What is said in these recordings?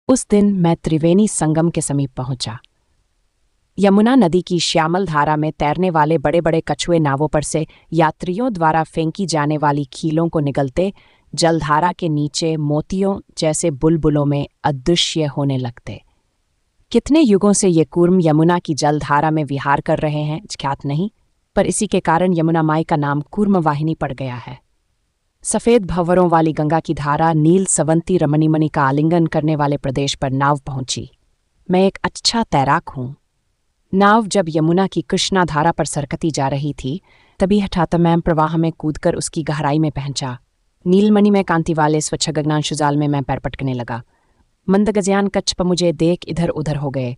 उस दिन मैं त्रिवेणी संगम के समीप पहुंचा। यमुना नदी की श्यामल धारा में तैरने वाले बड़े बड़े कछुए नावों पर से यात्रियों द्वारा फेंकी जाने वाली कीलों को निगलते जलधारा के नीचे मोतियों जैसे बुलबुलों में अदृश्य होने लगते। कितने युगों से ये कूर्म यमुना की जलधारा में विहार कर रहे हैं ज्ञात नहीं, पर इसी के कारण यमुना माई का नाम कूर्म वाहिनी पड़ गया है। सफ़ेद भंवरों वाली गंगा की धारा नील सवंती रमणीमणि का आलिंगन करने वाले प्रदेश पर नाव पहुंची। मैं एक अच्छा तैराक हूं। नाव जब यमुना की कृष्णा धारा पर सरकती जा रही थी, तभी हठात मैं प्रवाह में कूदकर उसकी गहराई में पहुंचा। नीलमणि में कांति वाले स्वच्छ गगनांशु जाल में मैं पैर पटकने लगा। मंदगजयान कच्छ मुझे देख इधर उधर हो गए।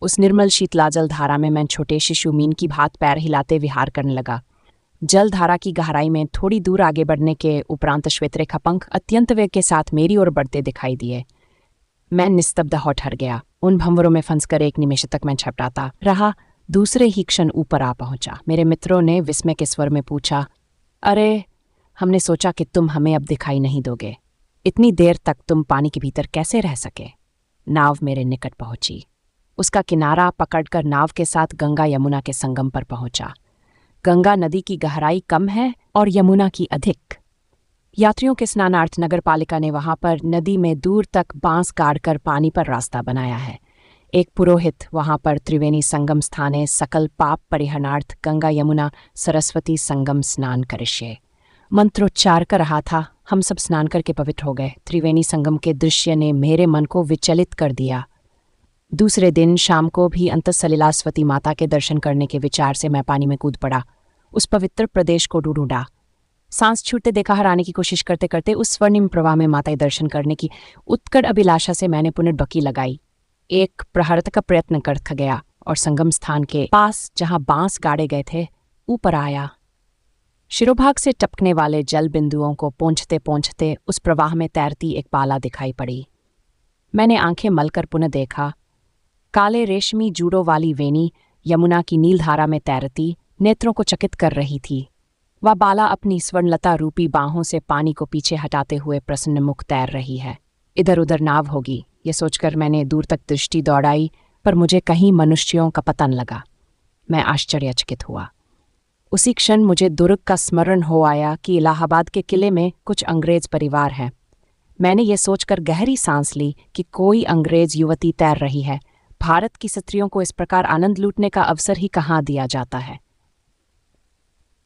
उस निर्मल शीतलाजल धारा में मैं छोटे शिशु मीन की भांति पैर हिलाते विहार करने लगा। जलधारा की गहराई में थोड़ी दूर आगे बढ़ने के उपरांत श्वेतरेखा पंख अत्यंत वेग के साथ मेरी ओर बढ़ते दिखाई दिए। मैं निस्तब्ध हो ठहर गया। उन भंवरों में फंसकर एक निमेष तक मैं छटपटाता रहा। दूसरे ही क्षण ऊपर आ पहुंचा। मेरे मित्रों ने विस्मय के स्वर में पूछा, अरे, हमने सोचा कि तुम हमें अब दिखाई नहीं दोगे। इतनी देर तक तुम पानी के भीतर कैसे रह सके? नाव मेरे निकट पहुंची। उसका किनारा पकड़कर नाव के साथ गंगा यमुना के संगम पर पहुंचा। गंगा नदी की गहराई कम है और यमुना की अधिक। यात्रियों के स्नानार्थ नगर पालिका ने वहां पर नदी में दूर तक बांस गाड़कर पानी पर रास्ता बनाया है। एक पुरोहित वहां पर त्रिवेणी संगम स्थाने सकल पाप परिहरणार्थ गंगा यमुना सरस्वती संगम स्नान करिष्ये मंत्रोच्चार कर रहा था। हम सब स्नान करके पवित्र हो गए। त्रिवेणी संगम के दृश्य ने मेरे मन को विचलित कर दिया। दूसरे दिन शाम को भी अंतःसलिलास्वती माता के दर्शन करने के विचार से मैं पानी में कूद पड़ा। उस पवित्र प्रदेश को ढूंढा। सांस छूटते देखा हराने की कोशिश करते करते उस स्वर्णिम प्रवाह में माता दर्शन करने की उत्कट अभिलाषा से मैंने पुनर्बकी लगाई। एक प्रहर का प्रयत्न कर थक गया और संगम स्थान के पास जहां बांस गाड़े गए थे ऊपर आया। शिरोभाग से टपकने वाले जल बिंदुओं को पोंछते पोंछते उस प्रवाह में तैरती एक बाला दिखाई पड़ी। मैंने आंखें मलकर पुनः देखा। काले रेशमी जूड़ों वाली वेणी यमुना की नीलधारा में तैरती नेत्रों को चकित कर रही थी। वह बाला अपनी स्वर्णलता रूपी बाहों से पानी को पीछे हटाते हुए प्रसन्न मुख तैर रही है। इधर उधर नाव होगी, ये सोचकर मैंने दूर तक दृष्टि दौड़ाई, पर मुझे कहीं मनुष्यों का पता न लगा। मैं आश्चर्यचकित हुआ। उसी क्षण मुझे दुर्ग का स्मरण हो आया कि इलाहाबाद के किले में कुछ अंग्रेज परिवार हैं। मैंने ये सोचकर गहरी सांस ली कि कोई अंग्रेज युवती तैर रही है। भारत की स्त्रियों को इस प्रकार आनंद लूटने का अवसर ही कहाँ दिया जाता है।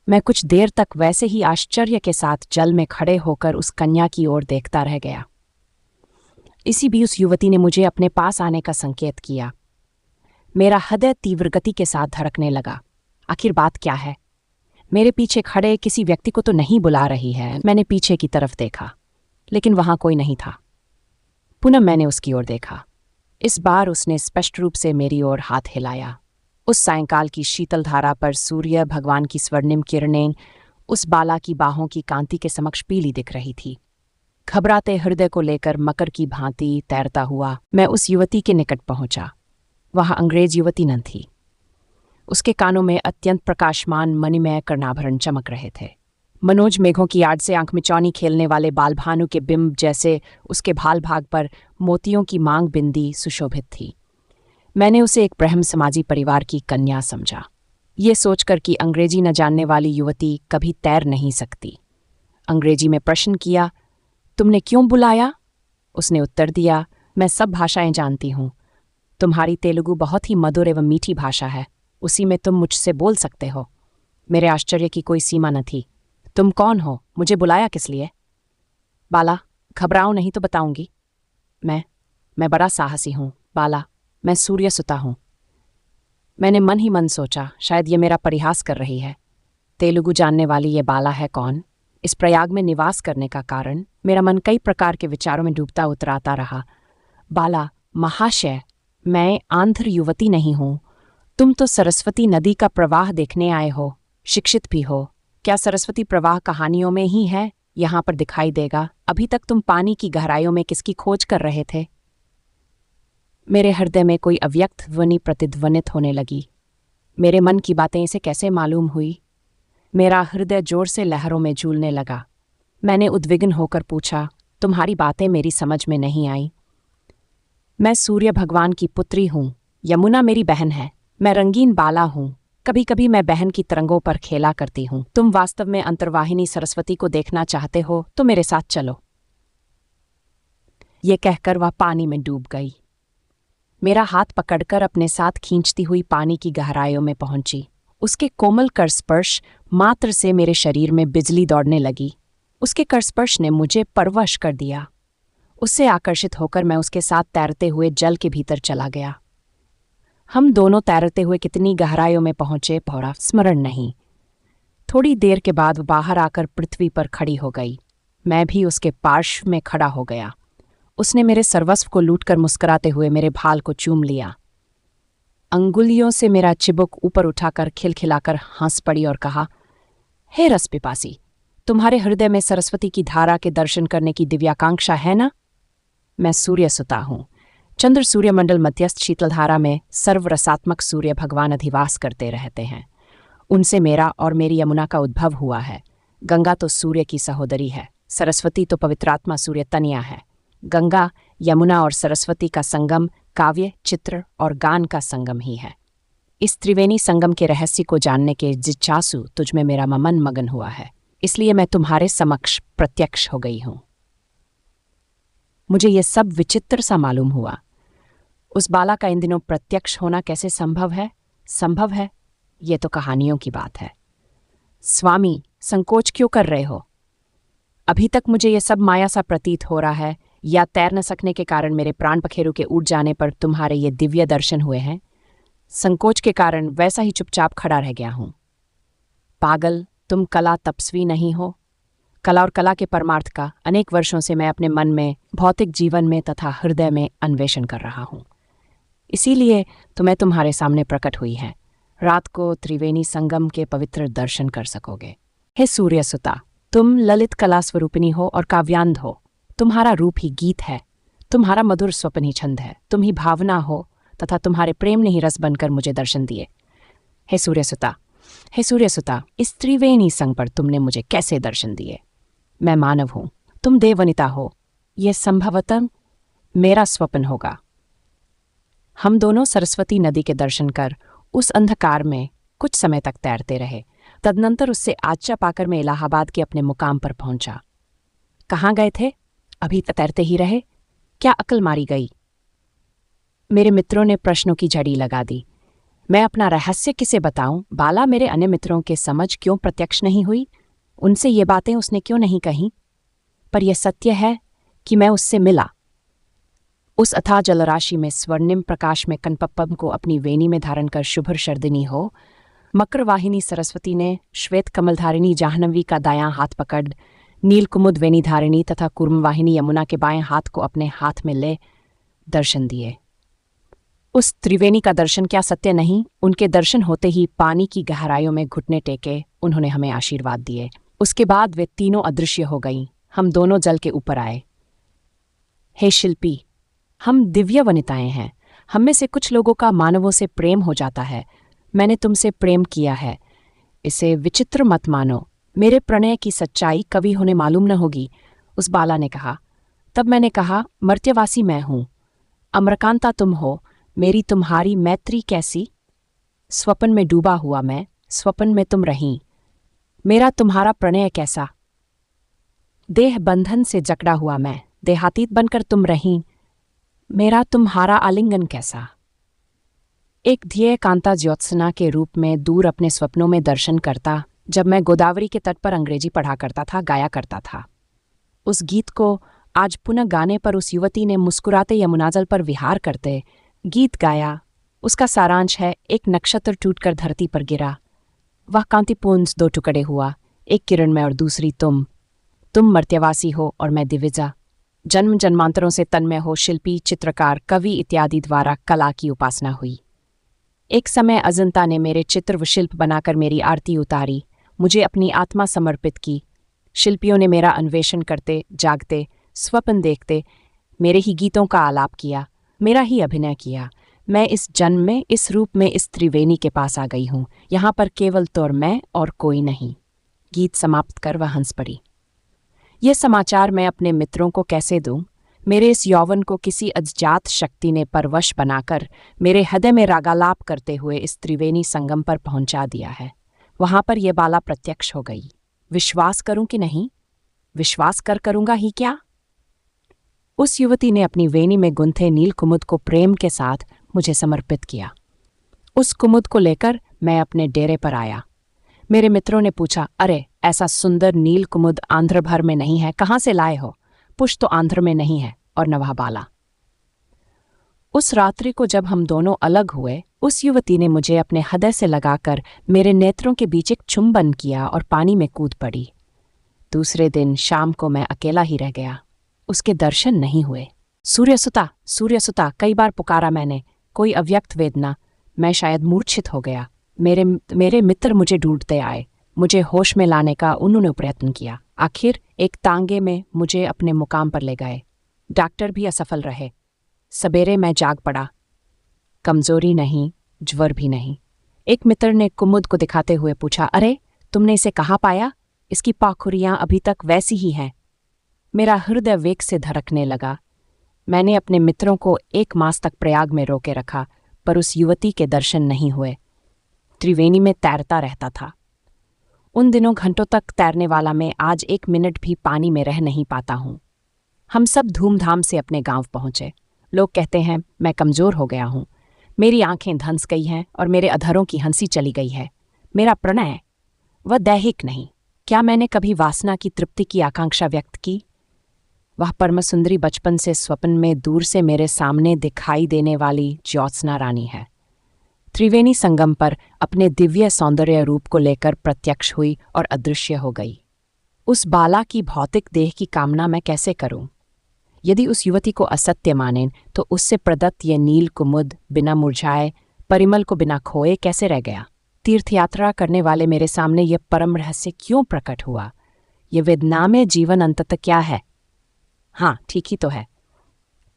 मैं कुछ देर तक वैसे ही आश्चर्य के साथ जल में खड़े होकर उस कन्या की ओर देखता रह गया। इसी बीच उस युवती ने मुझे अपने पास आने का संकेत किया। मेरा हृदय तीव्र गति के साथ धड़कने लगा। आखिर बात क्या है? मेरे पीछे खड़े किसी व्यक्ति को तो नहीं बुला रही है। मैंने पीछे की तरफ देखा, लेकिन वहां कोई नहीं था। पुनः मैंने उसकी ओर देखा। इस बार उसने स्पष्ट रूप से मेरी ओर हाथ हिलाया। उस सायंकाल की शीतल धारा पर सूर्य भगवान की स्वर्णिम किरणें उस बाला की बाहों की कांति के समक्ष पीली दिख रही थी। घबराते हृदय को लेकर मकर की भांति तैरता हुआ मैं उस युवती के निकट पहुंचा। वह अंग्रेज युवती न थी। उसके कानों में अत्यंत प्रकाशमान मणिमय कर्णाभरण चमक रहे थे। मनोज मेघों की आड़ से आंख मिचौनी खेलने वाले बालभानु के बिंब जैसे उसके भाल भाग पर मोतियों की मांग बिंदी सुशोभित थी। मैंने उसे एक ब्रह्म समाजी परिवार की कन्या समझा, ये सोचकर कि अंग्रेजी न जानने वाली युवती कभी तैर नहीं सकती। अंग्रेजी में प्रश्न किया, तुमने क्यों बुलाया? उसने उत्तर दिया, मैं सब भाषाएं जानती हूँ। तुम्हारी तेलुगु बहुत ही मधुर एवं मीठी भाषा है, उसी में तुम मुझसे बोल सकते हो। मेरे आश्चर्य की कोई सीमा न थी। तुम कौन हो? मुझे बुलाया किस लिए? बाला, घबराओ नहीं तो बताऊंगी। मैं बड़ा साहसी हूँ बाला, मैं सूर्यसुता हूँ। मैंने मन ही मन सोचा, शायद ये मेरा परिहास कर रही है। तेलुगु जानने वाली ये बाला है कौन? इस प्रयाग में निवास करने का कारण? मेरा मन कई प्रकार के विचारों में डूबता उतराता रहा। बाला, महाशय, मैं आंध्र युवती नहीं हूँ। तुम तो सरस्वती नदी का प्रवाह देखने आए हो, शिक्षित भी हो। क्या सरस्वती प्रवाह कहानियों में ही है? यहाँ पर दिखाई देगा। अभी तक तुम पानी की गहराइयों में किसकी खोज कर रहे थे? मेरे हृदय में कोई अव्यक्त ध्वनि प्रतिध्वनित होने लगी। मेरे मन की बातें इसे कैसे मालूम हुई? मेरा हृदय जोर से लहरों में झूलने लगा। मैंने उद्विग्न होकर पूछा, तुम्हारी बातें मेरी समझ में नहीं आई। मैं सूर्य भगवान की पुत्री हूँ। यमुना मेरी बहन है। मैं रंगीन बाला हूँ। कभी कभी मैं बहन की तरंगों पर खेला करती हूँ। तुम वास्तव में अंतर्वाहिनी सरस्वती को देखना चाहते हो तो मेरे साथ चलो। ये कहकर वह पानी में डूब गई। मेरा हाथ पकड़कर अपने साथ खींचती हुई पानी की गहराइयों में पहुंची। उसके कोमल कर स्पर्श मात्र से मेरे शरीर में बिजली दौड़ने लगी। उसके कर स्पर्श ने मुझे परवश कर दिया। उससे आकर्षित होकर मैं उसके साथ तैरते हुए जल के भीतर चला गया। हम दोनों तैरते हुए कितनी गहराइयों में पहुंचे थोड़ा स्मरण नहीं। थोड़ी देर के बाद बाहर आकर पृथ्वी पर खड़ी हो गई। मैं भी उसके पार्श्व में खड़ा हो गया। उसने मेरे सर्वस्व को लूटकर मुस्कुराते हुए मेरे भाल को चूम लिया। अंगुलियों से मेरा चिबुक ऊपर उठाकर खिलखिलाकर हंस पड़ी और कहा, हे रस पिपासी, तुम्हारे हृदय में सरस्वती की धारा के दर्शन करने की दिव्याकांक्षा है ना? मैं सूर्य सुता हूँ। चंद्र सूर्यमंडल मध्यस्थ शीतलधारा में सर्वरसात्मक सूर्य भगवान अधिवास करते रहते हैं। उनसे मेरा और मेरी यमुना का उद्भव हुआ है। गंगा तो सूर्य की सहोदरी है। सरस्वती तो पवित्रात्मा सूर्य तनिया है। गंगा, यमुना और सरस्वती का संगम काव्य, चित्र और गान का संगम ही है। इस त्रिवेणी संगम के रहस्य को जानने के जिज्ञासु तुझमें मेरा मन मगन हुआ है, इसलिए मैं तुम्हारे समक्ष प्रत्यक्ष हो गई हूं। मुझे यह सब विचित्र सा मालूम हुआ। उस बाला का इन दिनों प्रत्यक्ष होना कैसे संभव है? संभव है, ये तो कहानियों की बात है। स्वामी, संकोच क्यों कर रहे हो? अभी तक मुझे यह सब माया सा प्रतीत हो रहा है, या तैर न सकने के कारण मेरे प्राण पखेरु के उड़ जाने पर तुम्हारे ये दिव्य दर्शन हुए हैं? संकोच के कारण वैसा ही चुपचाप खड़ा रह गया हूं। पागल, तुम कला तपस्वी नहीं हो? कला और कला के परमार्थ का अनेक वर्षों से मैं अपने मन में, भौतिक जीवन में तथा हृदय में अन्वेषण कर रहा हूं। इसीलिए तो मैं तुम्हारे सामने प्रकट हुई है। रात को त्रिवेणी संगम के पवित्र दर्शन कर सकोगे। हे सूर्यसुता, तुम ललित कला स्वरूपिणी हो और काव्यांध हो। तुम्हारा रूप ही गीत है। तुम्हारा मधुर स्वप्न ही छंद है। तुम ही भावना हो तथा तुम्हारे प्रेम ने ही रस बनकर मुझे दर्शन दिए। हे सूर्यसुता, हे सूर्यसुता, इस त्रिवेणी संग पर तुमने मुझे कैसे दर्शन दिए? मैं मानव हूं, तुम देववनिता हो। यह संभवतः मेरा स्वप्न होगा। हम दोनों सरस्वती नदी के दर्शन कर उस अंधकार में कुछ समय तक तैरते रहे। तदनंतर उससे आज्ञा पाकर मैं इलाहाबाद के अपने मुकाम पर पहुंचा। कहाँ गए थे? अभी तक तैरते ही रहे? क्या अकल मारी गई? मेरे मित्रों ने प्रश्नों की झड़ी लगा दी। मैं अपना रहस्य किसे बताऊं? बाला मेरे अन्य मित्रों के समझ क्यों प्रत्यक्ष नहीं हुई? उनसे ये बातें उसने क्यों नहीं कहीं? पर यह सत्य है कि मैं उससे मिला। उस अथाह जलराशि में स्वर्णिम प्रकाश में कनपप्पम को अपनी वेणी में धारण कर शुभ्र शर्दिनी हो, मकरवाहिनी सरस्वती ने श्वेत कमलधारिणी जाह्नवी का दायां हाथ पकड़ नीलकुमुद वेणी धारिणी तथा कूर्मवाहिनी यमुना के बाएं हाथ को अपने हाथ में ले दर्शन दिए। उस त्रिवेणी का दर्शन क्या सत्य नहीं? उनके दर्शन होते ही पानी की गहराइयों में घुटने टेके उन्होंने हमें आशीर्वाद दिए। उसके बाद वे तीनों अदृश्य हो गईं। हम दोनों जल के ऊपर आए। हे शिल्पी, हम दिव्य वनिताएं हैं। हम में से कुछ लोगों का मानवों से प्रेम हो जाता है। मैंने तुमसे प्रेम किया है, इसे विचित्र मत मानो। मेरे प्रणय की सच्चाई कवि होने मालूम न होगी, उस बाला ने कहा। तब मैंने कहा, मर्त्यवासी मैं हूं, अम्रकांता तुम हो। मेरी तुम्हारी मैत्री कैसी? स्वप्न में डूबा हुआ मैं, स्वप्न में तुम रहीं। मेरा तुम्हारा प्रणय कैसा? देह बंधन से जकड़ा हुआ मैं, देहातीत बनकर तुम रहीं। मेरा तुम्हारा आलिंगन कैसा? एक ध्येय कांता ज्योत्सना के रूप में दूर अपने स्वप्नों में दर्शन करता, जब मैं गोदावरी के तट पर अंग्रेजी पढ़ा करता था, गाया करता था। उस गीत को आज पुनः गाने पर उस युवती ने मुस्कुराते यमुनाजल पर विहार करते गीत गाया। उसका सारांश है, एक नक्षत्र टूटकर धरती पर गिरा। वह कांतिपुंज दो टुकड़े हुआ, एक किरण में और दूसरी तुम। तुम मर्त्यवासी हो और मैं दिविजा। जन्म जन्मांतरों से तन्मय हो शिल्पी, चित्रकार, कवि इत्यादि द्वारा कला की उपासना हुई। एक समय अजंता ने मेरे चित्र व शिल्प बनाकर मेरी आरती उतारी, मुझे अपनी आत्मा समर्पित की। शिल्पियों ने मेरा अन्वेषण करते, जागते, स्वप्न देखते मेरे ही गीतों का आलाप किया, मेरा ही अभिनय किया। मैं इस जन्म में, इस रूप में इस त्रिवेणी के पास आ गई हूँ। यहाँ पर केवल तो मैं और कोई नहीं। गीत समाप्त कर वह हंस पड़ी। यह समाचार मैं अपने मित्रों को कैसे दूं? मेरे इस यौवन को किसी अज्ञात शक्ति ने परवश बनाकर मेरे हृदय में रागालाप करते हुए इस त्रिवेणी संगम पर पहुंचा दिया है। वहां पर यह बाला प्रत्यक्ष हो गई। विश्वास करूं कि नहीं? विश्वास करूंगा ही क्या? उस युवती ने अपनी वेणी में गुंथे नील कुमुद को प्रेम के साथ मुझे समर्पित किया। उस कुमुद को लेकर मैं अपने डेरे पर आया। मेरे मित्रों ने पूछा, अरे ऐसा सुंदर नील कुमुद आंध्र भर में नहीं है, कहाँ से लाए हो? पुष्प तो आंध्र में नहीं है और न वह बाला। उस रात्रि को जब हम दोनों अलग हुए, उस युवती ने मुझे अपने हृदय से लगाकर मेरे नेत्रों के बीच एक चुंबन किया और पानी में कूद पड़ी। दूसरे दिन शाम को मैं अकेला ही रह गया। उसके दर्शन नहीं हुए। सूर्यसुता, सूर्यसुता कई बार पुकारा मैंने। कोई अव्यक्त वेदना। मैं शायद मूर्छित हो गया। मेरे मित्र मुझे ढूंढते आए। मुझे होश में लाने का उन्होंने प्रयत्न किया। आखिर एक तांगे में मुझे अपने मुकाम पर ले गए। डॉक्टर भी असफल रहे। सवेरे मैं जाग पड़ा। कमजोरी नहीं, ज्वर भी नहीं। एक मित्र ने कुमुद को दिखाते हुए पूछा, अरे तुमने इसे कहाँ पाया? इसकी पाखुरियां अभी तक वैसी ही हैं। मेरा हृदय वेग से धड़कने लगा। मैंने अपने मित्रों को 1 मास तक प्रयाग में रोके रखा, पर उस युवती के दर्शन नहीं हुए। त्रिवेणी में तैरता रहता था। उन दिनों घंटों तक तैरने वाला मैं आज 1 मिनट भी पानी में रह नहीं पाता हूं। हम सब धूमधाम से अपने गांव पहुंचे। लोग कहते हैं मैं कमजोर हो गया हूं। मेरी आंखें धंस गई हैं और मेरे अधरों की हंसी चली गई है। मेरा प्रणय वह दैहिक नहीं। क्या मैंने कभी वासना की तृप्ति की आकांक्षा व्यक्त की? वह परमसुंदरी बचपन से स्वप्न में दूर से मेरे सामने दिखाई देने वाली ज्योत्सना रानी है। त्रिवेणी संगम पर अपने दिव्य सौंदर्य रूप को लेकर प्रत्यक्ष हुई और अदृश्य हो गई। उस बाला की भौतिक देह की कामना मैं कैसे करूं? यदि उस युवती को असत्य मानें तो उससे प्रदत्त ये नील कुमुद बिना मुरझाए, परिमल को बिना खोए कैसे रह गया? तीर्थयात्रा करने वाले मेरे सामने यह परम रहस्य क्यों प्रकट हुआ? ये वेदनामय जीवन अंततः क्या है? हाँ, ठीक ही तो है।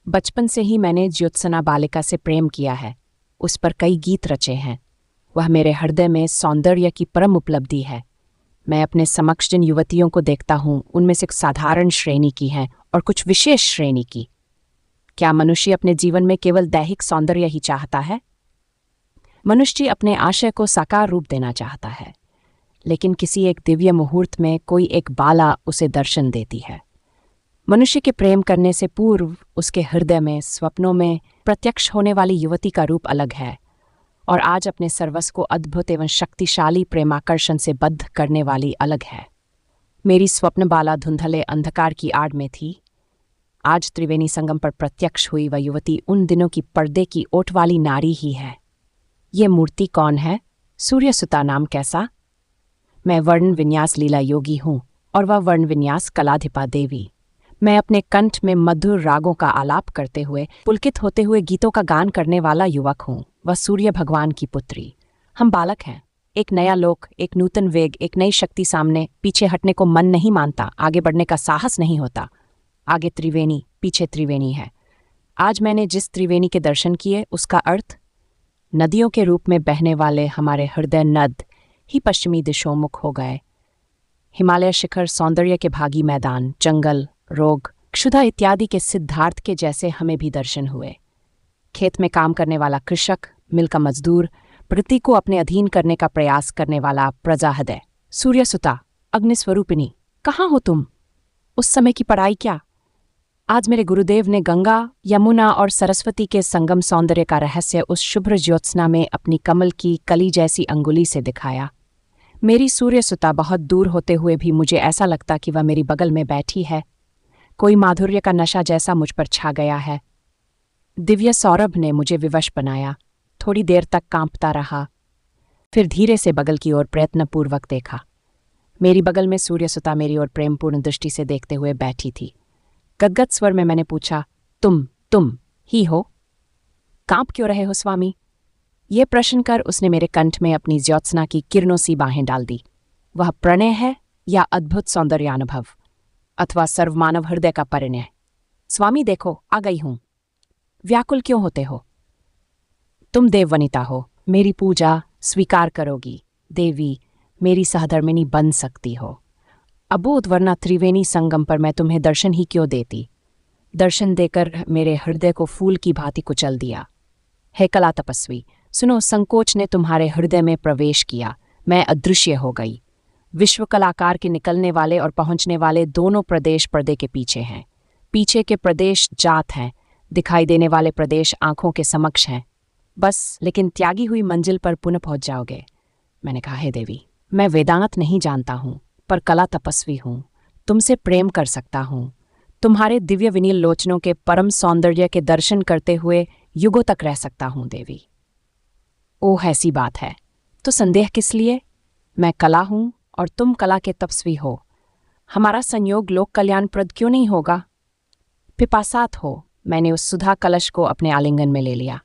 बचपन से ही मैंने ज्योत्सना बालिका से प्रेम किया है। उस पर कई गीत रचे हैं। वह मेरे हृदय में सौंदर्य की परम उपलब्धि है। मैं अपने समक्ष जिन युवतियों को देखता हूँ, उनमें से साधारण श्रेणी की हैं और कुछ विशेष श्रेणी की। क्या मनुष्य अपने जीवन में केवल दैहिक सौंदर्य ही चाहता है? मनुष्य अपने आशय को साकार रूप देना चाहता है, लेकिन किसी एक दिव्य मुहूर्त में कोई एक बाला उसे दर्शन देती है। मनुष्य के प्रेम करने से पूर्व उसके हृदय में, स्वप्नों में प्रत्यक्ष होने वाली युवती का रूप अलग है, और आज अपने सर्वस्व को अद्भुत एवं शक्तिशाली प्रेमाकर्षण से बद्ध करने वाली अलग है। मेरी स्वप्न बाला धुंधले अंधकार की आड़ में थी। आज त्रिवेणी संगम पर प्रत्यक्ष हुई वह युवती उन दिनों की पर्दे की ओट वाली नारी ही है। ये मूर्ति कौन है? सूर्यसुता नाम कैसा? मैं वर्ण विन्यास लीला योगी हूँ और वह वर्ण विन्यास कलाधिपा देवी। मैं अपने कंठ में मधुर रागों का आलाप करते हुए, पुलकित होते हुए गीतों का गान करने वाला युवक हूँ। वह सूर्य भगवान की पुत्री। हम बालक हैं। एक नया लोक, एक नूतन वेग, एक नई शक्ति सामने। पीछे हटने को मन नहीं मानता, आगे बढ़ने का साहस नहीं होता। आगे त्रिवेणी, पीछे त्रिवेणी है। आज मैंने जिस त्रिवेणी के दर्शन किए, उसका अर्थ नदियों के रूप में बहने वाले हमारे हृदय नद ही पश्चिमी दिशोमुख हो गए। हिमालय शिखर सौंदर्य के भागी मैदान, जंगल, रोग, क्षुधा इत्यादि के सिद्धार्थ के जैसे हमें भी दर्शन हुए। खेत में काम करने वाला कृषक, मिल का मजदूर, प्रकृति को अपने अधीन करने का प्रयास करने वाला प्रजा हृदय। सूर्यसुता, अग्निस्वरूपिणी, कहाँ हो तुम? उस समय की पढ़ाई क्या? आज मेरे गुरुदेव ने गंगा, यमुना और सरस्वती के संगम सौंदर्य का रहस्य उस शुभ्र ज्योत्सना में अपनी कमल की कली जैसी अंगुली से दिखाया। मेरी सूर्यसुता बहुत दूर होते हुए भी मुझे ऐसा लगता कि वह मेरी बगल में बैठी है। कोई माधुर्य का नशा जैसा मुझ पर छा गया है। दिव्य सौरभ ने मुझे विवश बनाया। थोड़ी देर तक कांपता रहा, फिर धीरे से बगल की ओर प्रयत्नपूर्वक देखा। मेरी बगल में सूर्यसुता मेरी ओर प्रेमपूर्ण दृष्टि से देखते हुए बैठी थी। गदगद स्वर में मैंने पूछा, तुम ही हो? कांप क्यों रहे हो स्वामी? ये प्रश्न कर उसने मेरे कंठ में अपनी ज्योत्सना की किरणों सी बाहें डाल दी। वह प्रणय है या अद्भुत सौंदर्यानुभव, अथवा सर्वमानव हृदय का परिणय? स्वामी देखो, आ गई हूं। व्याकुल क्यों होते हो? तुम देववनिता हो, मेरी पूजा स्वीकार करोगी। देवी, मेरी सहधर्मिणी बन सकती हो। अबोध वरना त्रिवेणी संगम पर मैं तुम्हें दर्शन ही क्यों देती? दर्शन देकर मेरे हृदय को फूल की भांति कुचल दिया। हे कला तपस्वी, सुनो, संकोच ने तुम्हारे हृदय में प्रवेश किया। मैं अदृश्य हो गई। विश्व कलाकार के निकलने वाले और पहुंचने वाले दोनों प्रदेश पर्दे के पीछे हैं। पीछे के प्रदेश जात हैं, दिखाई देने वाले प्रदेश आंखों के समक्ष हैं। बस, लेकिन त्यागी हुई मंजिल पर पुनः पहुंच जाओगे। मैंने कहा, हे देवी, मैं वेदांत नहीं जानता हूं, पर कला तपस्वी हूं। तुमसे प्रेम कर सकता हूं। तुम्हारे दिव्य विनील लोचनों के परम सौंदर्य के दर्शन करते हुए युगों तक रह सकता हूं देवी। ओह, ऐसी बात है तो संदेह किस लिए? मैं कला हूं और तुम कला के तपस्वी हो। हमारा संयोग लोक कल्याणप्रद क्यों नहीं होगा? पिपासात हो। मैंने उस सुधा कलश को अपने आलिंगन में ले लिया।